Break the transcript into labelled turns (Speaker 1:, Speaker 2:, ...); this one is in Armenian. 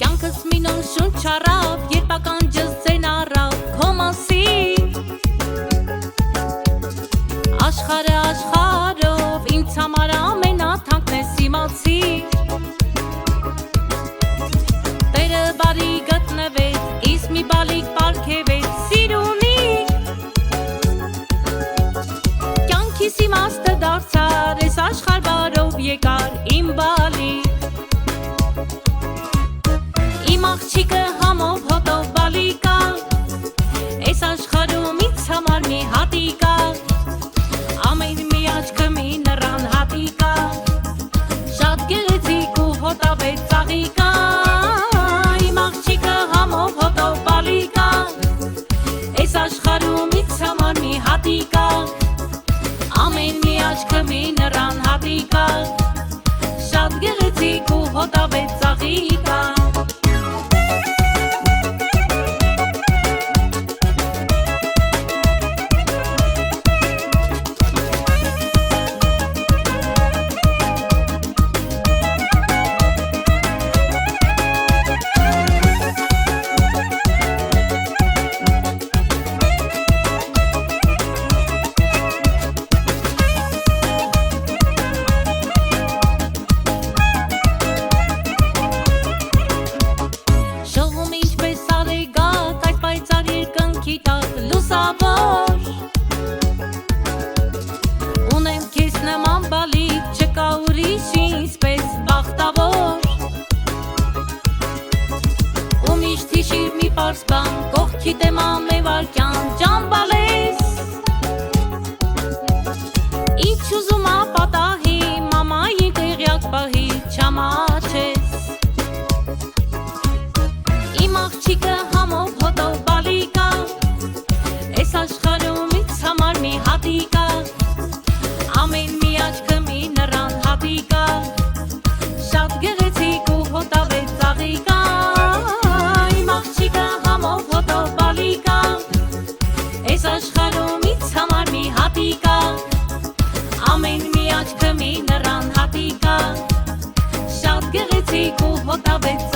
Speaker 1: Կյանքս մի նոր շունչ առավ, երբ ականջս ձեն առավ քո մասին Աշխարհը աշխարհով ինձ համար ամենաթանկն ես իմացի Տերը բարի գտնվեց, իսկ մի բալիկ պարգևեց սիրունի Կյանքիս իմաստը դարձար, ես աշխարհ բարով եկար իմ բալիկ Իմ աղջիկը համով հոտով բալիկա Այս աշխարհում ինձ համար մի հատիկա Ամեն մի աչքը մի նռան հատիկա Շատ գեղեցիկ ու հոտավետ ծաղիկա Իմ աղջիկը համով հոտով բալիկա Այս աշխարհում ինձ համար մի հատիկա Ամեն մի աչքը մի նռան հատիկա Շատ գեղեցիկ ու հոտավետ ծաղիկա Ունեմ քեզ նման բալիկ, չկա ուրիշ ինձպես բախտավոր Ու միշտ հիշիր մի պարզ բան, կողքիդ եմ ամեն վայրկյան ջամբալես Ինչ ուզում ապատահի, մամային տեղյակ պահի, չամաչես Իմ աղջիկը համով հոտով բալիկա Այս աշխարհում ինձ համար մի հատիկա Ամեն մի աչքը մի նռան հատիկա Շատ գեղեցիկ ու հոտավետ ծաղիկա Իմ աղջիկը համով հոտով բալիկա Այս աշխարհում ինձ համար մի հատիկա Ամեն մի աչքը մի նռան հատիկա Շատ գեղեցիկ ու հոտավետ